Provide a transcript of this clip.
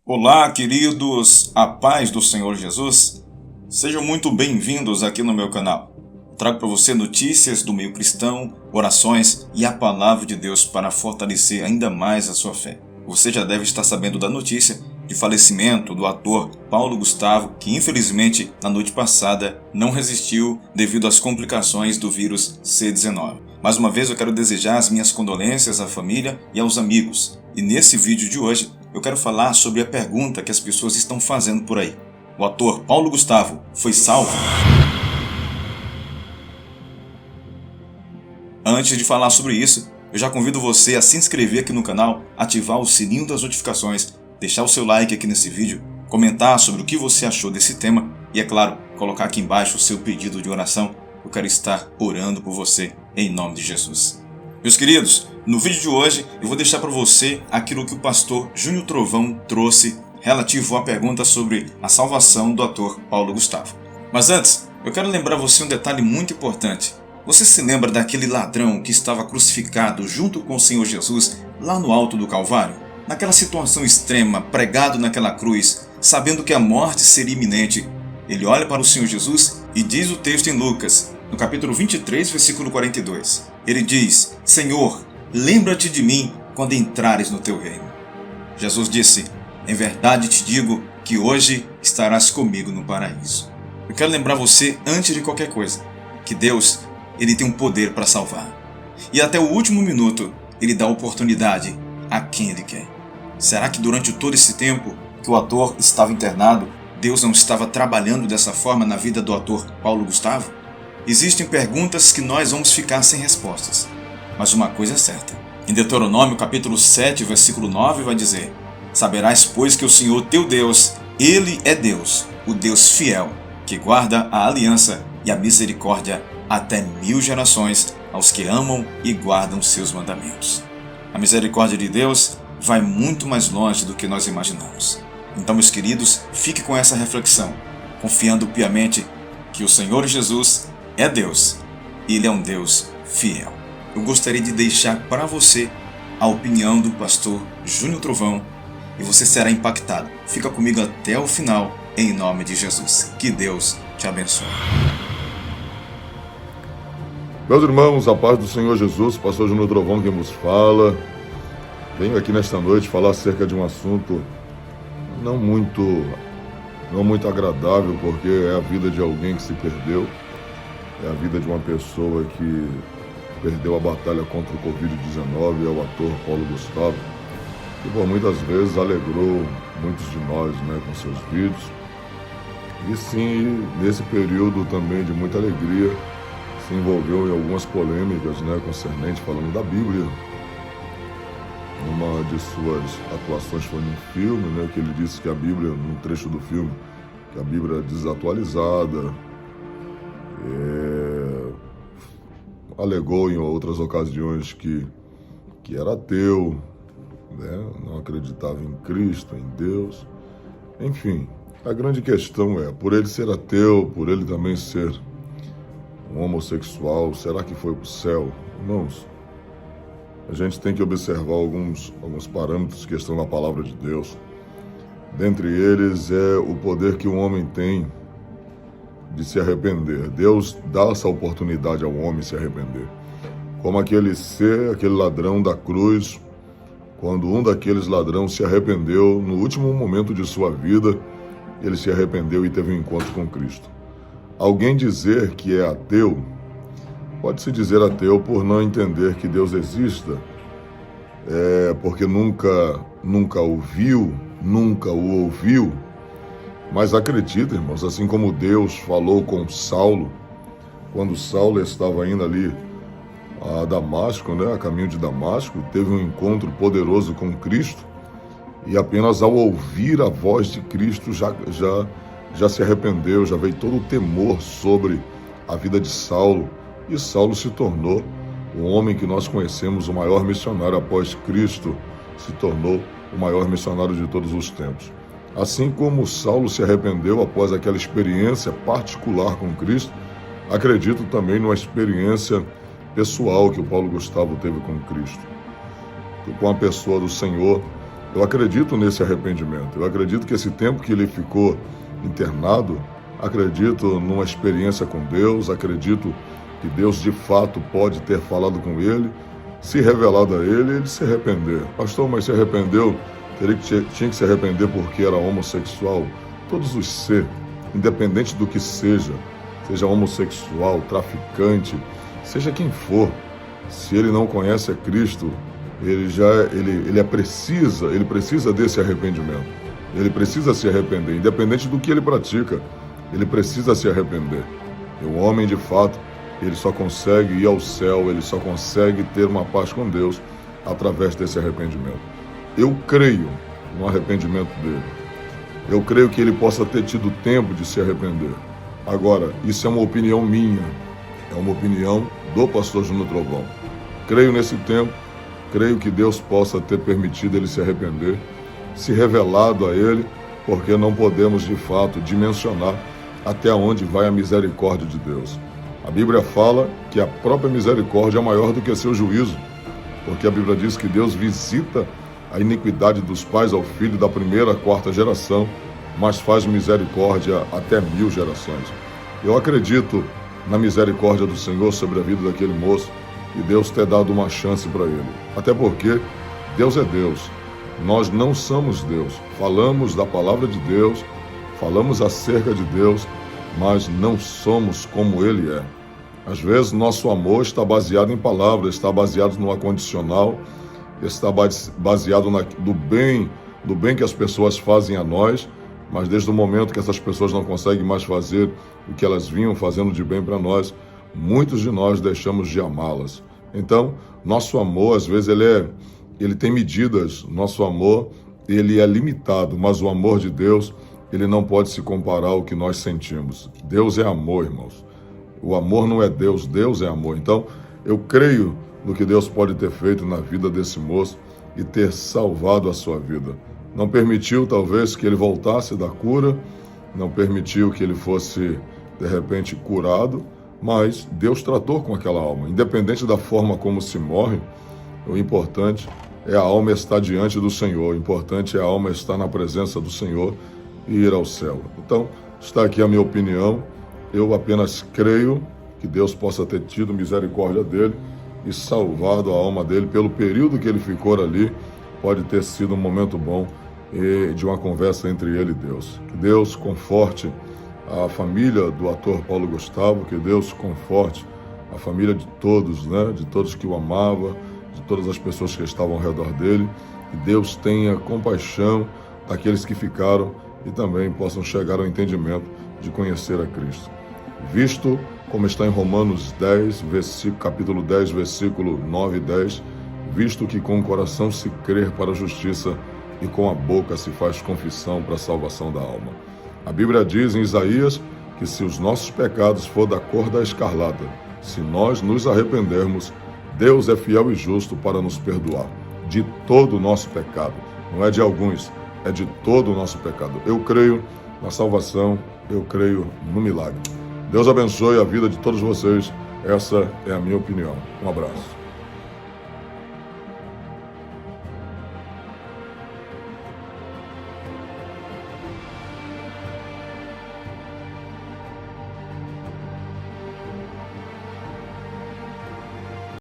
Olá, queridos, a paz do Senhor Jesus. Sejam muito bem-vindos aqui no meu canal. Trago para você notícias do meio cristão, orações e a palavra de Deus para fortalecer ainda mais a sua fé. Você já deve estar sabendo da notícia de falecimento do ator Paulo Gustavo, que infelizmente na noite passada não resistiu devido às complicações do vírus C19. Mais uma vez eu quero desejar as minhas condolências à família e aos amigos. E nesse vídeo de hoje eu quero falar sobre a pergunta que as pessoas estão fazendo por aí. O ator Paulo Gustavo foi salvo? Antes de falar sobre isso, eu já convido você a se inscrever aqui no canal, ativar o sininho das notificações, deixar o seu like aqui nesse vídeo, comentar sobre o que você achou desse tema e, é claro, colocar aqui embaixo o seu pedido de oração. Eu quero estar orando por você em nome de Jesus. Meus queridos, no vídeo de hoje eu vou deixar para você aquilo que o pastor Júnior Trovão trouxe relativo à pergunta sobre a salvação do ator Paulo Gustavo. Mas antes, eu quero lembrar você um detalhe muito importante. Você se lembra daquele ladrão que estava crucificado junto com o Senhor Jesus lá no alto do Calvário? Naquela situação extrema, pregado naquela cruz, sabendo que a morte seria iminente, ele olha para o Senhor Jesus e diz o texto em Lucas, no capítulo 23, versículo 42. Ele diz: Senhor, lembra-te de mim quando entrares no teu reino. Jesus disse: em verdade te digo que hoje estarás comigo no paraíso. Eu quero lembrar você, antes de qualquer coisa, que Deus, Ele tem um poder para salvar. E até o último minuto, Ele dá oportunidade a quem Ele quer. Será que durante todo esse tempo que o ator estava internado, Deus não estava trabalhando dessa forma na vida do ator Paulo Gustavo? Existem perguntas que nós vamos ficar sem respostas. Mas uma coisa é certa. Em Deuteronômio capítulo 7, versículo 9 vai dizer: saberás, pois, que o Senhor teu Deus, Ele é Deus, o Deus fiel, que guarda a aliança e a misericórdia até 1000 gerações aos que amam e guardam seus mandamentos. A misericórdia de Deus vai muito mais longe do que nós imaginamos. Então, meus queridos, fique com essa reflexão, confiando piamente que o Senhor Jesus é Deus e Ele é um Deus fiel. Eu gostaria de deixar para você a opinião do pastor Júnior Trovão e você será impactado. Fica comigo até o final, em nome de Jesus. Que Deus te abençoe. Meus irmãos, a paz do Senhor Jesus, pastor Júnior Trovão quem vos fala. Venho aqui nesta noite falar acerca de um assunto não muito agradável, porque é a vida de alguém que se perdeu, é a vida de uma pessoa que perdeu a batalha contra o Covid-19, é o ator Paulo Gustavo, que por muitas vezes alegrou muitos de nós, com seus vídeos. E sim, nesse período também de muita alegria, se envolveu em algumas polêmicas, concernente falando da Bíblia. Uma de suas atuações foi num filme, que ele disse que a Bíblia, num trecho do filme, que a Bíblia é desatualizada. Alegou em outras ocasiões que era ateu, não acreditava em Cristo, em Deus. Enfim, a grande questão é, por ele ser ateu, por ele também ser um homossexual, será que foi para o céu? Irmãos, a gente tem que observar alguns parâmetros que estão na palavra de Deus. Dentre eles é o poder que o homem tem de se arrepender. Deus dá essa oportunidade ao homem se arrepender. Como aquele ladrão da cruz, quando um daqueles ladrões se arrependeu no último momento de sua vida, ele se arrependeu e teve um encontro com Cristo. Alguém dizer que é ateu, pode-se dizer ateu por não entender que Deus exista, porque nunca o viu, nunca o ouviu. Mas acredita, irmãos, assim como Deus falou com Saulo, quando Saulo estava indo ali a Damasco, a caminho de Damasco, teve um encontro poderoso com Cristo, e apenas ao ouvir a voz de Cristo já se arrependeu, já veio todo o temor sobre a vida de Saulo, e Saulo se tornou o homem que nós conhecemos, o maior missionário após Cristo, se tornou o maior missionário de todos os tempos. Assim como Saulo se arrependeu após aquela experiência particular com Cristo, acredito também numa experiência pessoal que o Paulo Gustavo teve com Cristo. Com a pessoa do Senhor, Eu acredito nesse arrependimento. Eu acredito que esse tempo que ele ficou internado, acredito numa experiência com Deus, acredito que Deus de fato pode ter falado com ele, se revelado a ele se arrepender. Pastor, mas se arrependeu, tinha que se arrepender porque era homossexual. Todos os seres, independente do que seja homossexual, traficante, seja quem for, se ele não conhece a Cristo, ele precisa desse arrependimento. Ele precisa se arrepender, independente do que ele pratica, ele precisa se arrepender. E o homem, de fato, ele só consegue ir ao céu, ele só consegue ter uma paz com Deus através desse arrependimento. Eu creio no arrependimento dele. Eu creio que ele possa ter tido tempo de se arrepender. Agora, isso é uma opinião minha, é uma opinião do pastor Júnior Trovão. Creio nesse tempo, creio que Deus possa ter permitido ele se arrepender, se revelado a ele, porque não podemos, de fato, dimensionar até onde vai a misericórdia de Deus. A Bíblia fala que a própria misericórdia é maior do que seu juízo, porque a Bíblia diz que Deus visita a iniquidade dos pais ao filho da primeira à quarta geração, mas faz misericórdia até 1000 gerações. Eu acredito na misericórdia do Senhor sobre a vida daquele moço e Deus ter dado uma chance para ele. Até porque Deus é Deus, nós não somos Deus. Falamos da palavra de Deus, falamos acerca de Deus, mas não somos como Ele é. Às vezes nosso amor está baseado em palavras, está baseado no condicional, está baseado do bem que as pessoas fazem a nós, mas desde o momento que essas pessoas não conseguem mais fazer o que elas vinham fazendo de bem para nós, muitos de nós deixamos de amá-las. Então, nosso amor, às vezes, ele tem medidas, nosso amor, ele é limitado, mas o amor de Deus, ele não pode se comparar ao que nós sentimos. Deus é amor, irmãos. O amor não é Deus, Deus é amor. Então, eu creio no que Deus pode ter feito na vida desse moço e ter salvado a sua vida. Não permitiu, talvez, que ele voltasse da cura, não permitiu que ele fosse, de repente, curado, mas Deus tratou com aquela alma. Independente da forma como se morre, o importante é a alma estar diante do Senhor, o importante é a alma estar na presença do Senhor e ir ao céu. Então, está aqui a minha opinião. Eu apenas creio que Deus possa ter tido misericórdia dele e salvado a alma dele pelo período que ele ficou ali. Pode ter sido um momento bom de uma conversa entre ele e Deus. Que Deus conforte a família do ator Paulo Gustavo, que Deus conforte a família de todos, né? De todos que o amavam, de todas as pessoas que estavam ao redor dele. Que Deus tenha compaixão daqueles que ficaram e também possam chegar ao entendimento de conhecer a Cristo. Visto como está em Romanos 10, capítulo 10, versículo 9 e 10, visto que com o coração se crer para a justiça e com a boca se faz confissão para a salvação da alma. A Bíblia diz em Isaías que se os nossos pecados for da cor da escarlata, se nós nos arrependermos, Deus é fiel e justo para nos perdoar de todo o nosso pecado. Não é de alguns, é de todo o nosso pecado. Eu creio na salvação, eu creio no milagre. Deus abençoe a vida de todos vocês. Essa é a minha opinião. Um abraço.